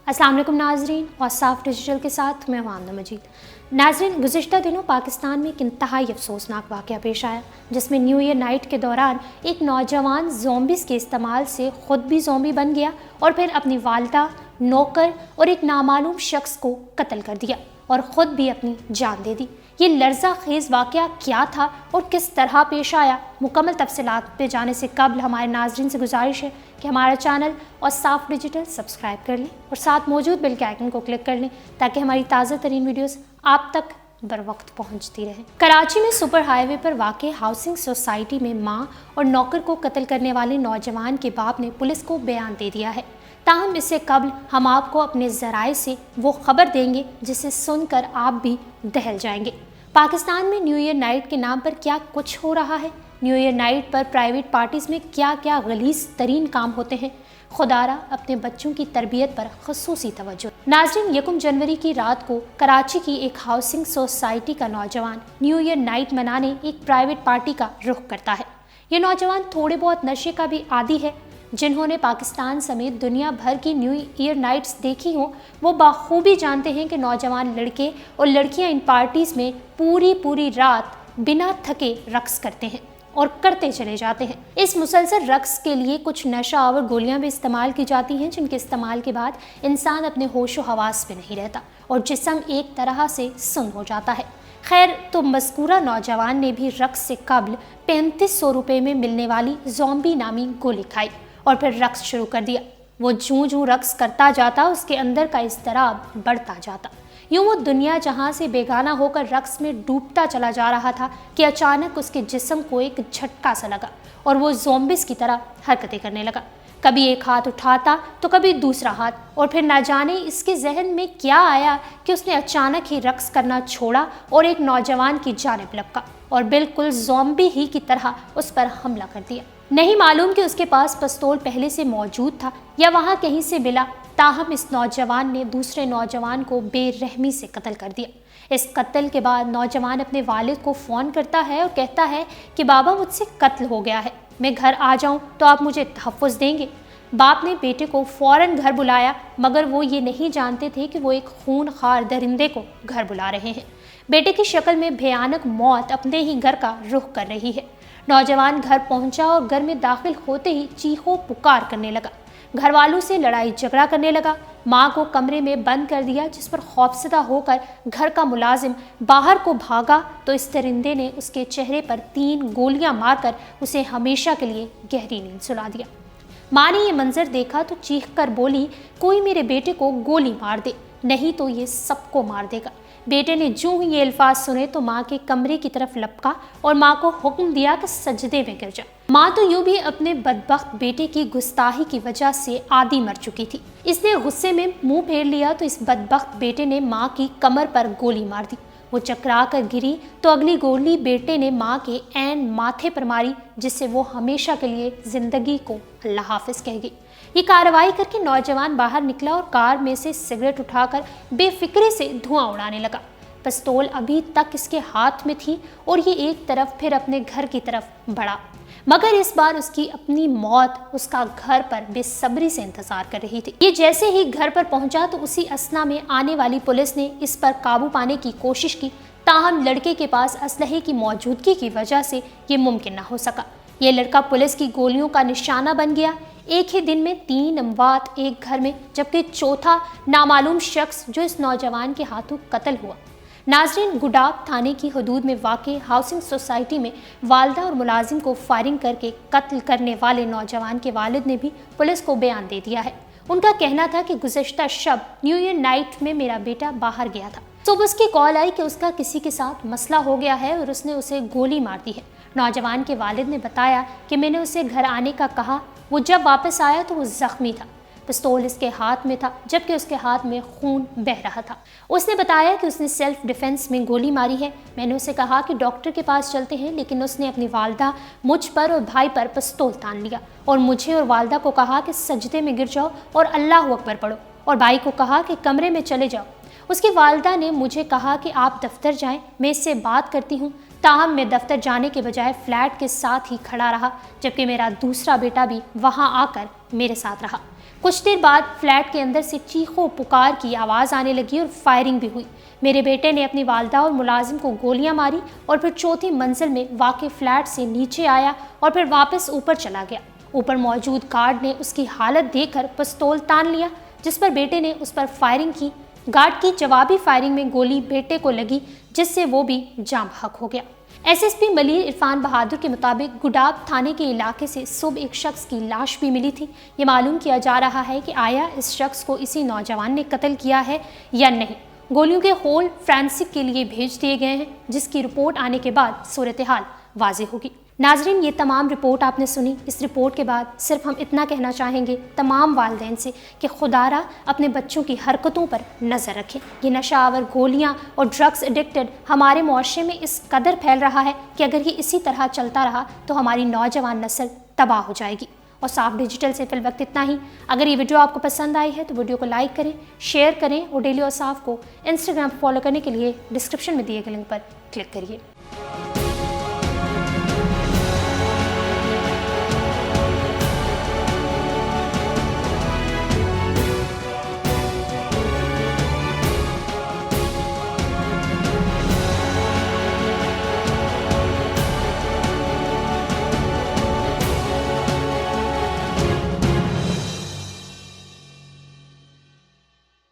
अस्सलाम वालेकुम नाजरीन, वसाफ डिजिटल के साथ मैं आमना मजीद। नाजरीन, गुज़िश्ता दिनों पाकिस्तान में एक इंतहाई अफसोसनाक वाक़या पेश आया, जिसमें न्यू ईयर नाइट के दौरान एक नौजवान ज़ॉम्बीज़ के इस्तेमाल से ख़ुद भी ज़ॉम्बी बन गया और फिर अपनी वालदा, नौकर और एक नामालूम शख्स को कत्ल कर दिया और ख़ुद भी अपनी जान दे दी। ये लर्ज़ा खेज़ वाक़या क्या था और किस तरह पेश आया, मुकम्मल तफसीलात पे जाने से कबल हमारे नाज़रीन से गुजारिश है कि हमारा चैनल वसाफ डिजिटल सब्सक्राइब कर लें और साथ मौजूद बेल के आइकन को क्लिक कर लें ताकि हमारी ताज़ा तरीन वीडियोज़ आप तक बर वक्त पहुँचती रहे। कराची में सुपर हाईवे पर वाक़ हाउसिंग सोसाइटी में माँ और नौकर को कत्ल करने वाले नौजवान के बाप ने पुलिस को बयान दे दिया है। ताहम इससे कबल हम आपको अपने ज़राए से वो खबर देंगे जिसे सुनकर आप भी दहल जाएंगे। पाकिस्तान में न्यू ईयर नाइट के नाम पर क्या कुछ हो रहा है। न्यू ईयर नाइट पर प्राइवेट पार्टीज़ में क्या क्या गलीज़ तरीन काम होते हैं। खुदारा अपने बच्चों की तरबियत पर खसूसी तवज्जो। नाज़रीन, 1 जनवरी की रात को कराची की एक हाउसिंग सोसाइटी का नौजवान न्यू ईयर नाइट मनाने एक प्राइवेट पार्टी का रुख करता है। ये नौजवान थोड़े बहुत नशे का भी आदी है। जिन्होंने पाकिस्तान समेत दुनिया भर की न्यू ईयर नाइट्स देखी हों, वो बाखूबी जानते हैं कि नौजवान लड़के और लड़कियां इन पार्टीज़ में पूरी रात बिना थके रक्स करते हैं और करते चले जाते हैं। इस मुसलसल रक्स के लिए कुछ नशा और गोलियां भी इस्तेमाल की जाती हैं, जिनके इस्तेमाल के बाद इंसान अपने होशो हवास में नहीं रहता और जिस्म एक तरह से सुन्न हो जाता है। खैर, तो मज़कूरा नौजवान ने भी रक्स से कबल 3500 रुपये में मिलने वाली ज़ॉम्बी नामी गोली खाई और फिर रक्स शुरू कर दिया। वो जूं रक्स करता जाता, उसके अंदर का इज़्तिराब बढ़ता जाता। यूँ वो दुनिया जहाँ से बेगाना होकर रक्स में डूबता चला जा रहा था कि अचानक उसके जिस्म को एक झटका सा लगा और वो ज़ॉम्बीज़ की तरह हरकतें करने लगा। कभी एक हाथ उठाता तो कभी दूसरा हाथ, और फिर ना जाने इसके जहन में क्या आया कि उसने अचानक ही रक्स करना छोड़ा और एक नौजवान की जानिब लपका और बिल्कुल ज़ॉम्बी ही की तरह उस पर हमला कर दिया। नहीं मालूम कि उसके पास पिस्तौल पहले से मौजूद था या वहाँ कहीं से मिला, ताहम इस नौजवान ने दूसरे नौजवान को बेरहमी से कत्ल कर दिया। इस कत्ल के बाद नौजवान अपने वालिद को फ़ोन करता है और कहता है कि बाबा, मुझसे कत्ल हो गया है, मैं घर आ जाऊं तो आप मुझे तहफ़्फ़ुज़ देंगे। बाप ने बेटे को फ़ौरन घर बुलाया, मगर वो ये नहीं जानते थे कि वो एक खूनखार दरिंदे को घर बुला रहे हैं। बेटे की शक्ल में भयानक मौत अपने ही घर का रुख कर रही है। नौजवान घर पहुंचा और घर में दाखिल होते ही चीखों पुकार करने लगा। घर वालों से लड़ाई झगड़ा करने लगा। माँ को कमरे में बंद कर दिया, जिस पर खौफजदा होकर घर का मुलाजिम बाहर को भागा तो इस दरिंदे ने उसके चेहरे पर 3 गोलियां मारकर उसे हमेशा के लिए गहरी नींद सुला दिया। माँ ने ये मंजर देखा तो चीख कर बोली, कोई मेरे बेटे को गोली मार दे, नहीं तो ये सबको मार देगा। बेटे ने जो ही ये अल्फाज सुने तो माँ के कमरे की तरफ लपका और माँ को हुक्म दिया कि सजदे में गिर जा। माँ तो यूं भी अपने बदबख्त बेटे की गुस्ताही की वजह से आदी मर चुकी थी। इसने गुस्से में मुंह फेर लिया तो इस बदबख्त बेटे ने माँ की कमर पर गोली मार दी। वो चकरा कर गिरी तो अगली गोली बेटे ने माँ के ऐन माथे पर मारी, जिससे वो हमेशा के लिए जिंदगी को अल्लाह हाफिज कह गई। ये कार्रवाई करके नौजवान बाहर निकला और कार में से सिगरेट उठाकर बेफिक्री से धुआं उड़ाने लगा। पिस्तौल अभी तक इसके हाथ में थी और ये एक तरफ फिर अपने घर की तरफ बढ़ा, मगर इस बार उसकी अपनी मौत उसका घर पर बेसब्री से इंतजार कर रही थी। ये जैसे ही घर पर पहुंचा तो उसी असना में आने वाली पुलिस ने इस पर काबू पाने की कोशिश की, ताहम लड़के के पास असलहे की मौजूदगी की वजह से ये मुमकिन न हो सका। ये लड़का पुलिस की गोलियों का निशाना बन गया। एक ही दिन में 3 अमवात एक घर में, जबकि चौथा नामालूम शख्स जो इस नौजवान के हाथों कत्ल हुआ। नाजरीन, गुडाब थाने की हदूद में वाक़ हाउसिंग सोसाइटी में वालदा और मुलाजिम को फायरिंग करके कत्ल करने वाले नौजवान के वालिद ने भी पुलिस को बयान दे दिया है। उनका कहना था कि गुज़श्ता शब न्यू ईयर नाइट में मेरा बेटा बाहर गया था। सुबह उसकी कॉल आई कि उसका किसी के साथ मसला हो गया है और उसने उसे गोली मार दी है। नौजवान के वालिद ने बताया कि मैंने उसे घर आने का कहा, वो जब वापस आया तो वो ज़ख्मी था। पिस्तौल इसके हाथ में था, जबकि उसके हाथ में खून बह रहा था। उसने बताया कि उसने सेल्फ डिफेंस में गोली मारी है। मैंने उसे कहा कि डॉक्टर के पास चलते हैं, लेकिन उसने अपनी वालदा, मुझ पर और भाई पर पिस्तौल तान लिया और मुझे और वालदा को कहा कि सजदे में गिर जाओ और अल्लाह अकबर पढ़ो, और भाई को कहा कि कमरे में चले जाओ। उसकी वालदा ने मुझे कहा कि आप दफ्तर जाएं, मैं इससे बात करती हूँ। ताहम मैं दफ्तर जाने के बजाय फ्लैट के साथ ही खड़ा रहा, जबकि मेरा दूसरा बेटा भी वहाँ आकर मेरे साथ रहा। کچھ دیر بعد فلیٹ کے اندر سے چیخو پکار کی آواز آنے لگی اور فائرنگ بھی ہوئی۔ میرے بیٹے نے اپنی والدہ اور ملازم کو گولیاں ماری اور پھر چوتھی منزل میں واقع فلیٹ سے نیچے آیا اور پھر واپس اوپر چلا گیا۔ اوپر موجود گارڈ نے اس کی حالت دیکھ کر پستول تان لیا، جس پر بیٹے نے اس پر فائرنگ کی۔ گارڈ کی جوابی فائرنگ میں گولی بیٹے کو لگی، جس سے وہ بھی جاں بحق ہو گیا۔ S S P Malir Irfan Bahadur کے مطابق گڈاب تھانے کے علاقے سے صبح ایک شخص کی لاش بھی ملی تھی۔ یہ معلوم کیا جا رہا ہے کہ آیا اس شخص کو اسی نوجوان نے قتل کیا ہے یا نہیں۔ گولیوں کے ہول فرینسک کے لیے بھیج دیے گئے ہیں، جس کی رپورٹ آنے کے بعد صورتحال واضح ہوگی۔ ناظرین، یہ تمام رپورٹ آپ نے سنی۔ اس رپورٹ کے بعد صرف ہم اتنا کہنا چاہیں گے تمام والدین سے کہ خدا را اپنے بچوں کی حرکتوں پر نظر رکھیں۔ یہ نشہ آور گولیاں اور ڈرگس ایڈکٹڈ ہمارے معاشرے میں اس قدر پھیل رہا ہے کہ اگر یہ اسی طرح چلتا رہا تو ہماری نوجوان نسل تباہ ہو جائے گی۔ اور صاف ڈیجیٹل سے فی الوقت اتنا ہی۔ اگر یہ ویڈیو آپ کو پسند آئی ہے تو ویڈیو کو لائک کریں، شیئر کریں اور ڈیلی اور صاف کو انسٹاگرام پر فالو کرنے کے لیے ڈسکرپشن میں دیے گئے لنک پر کلک کریے۔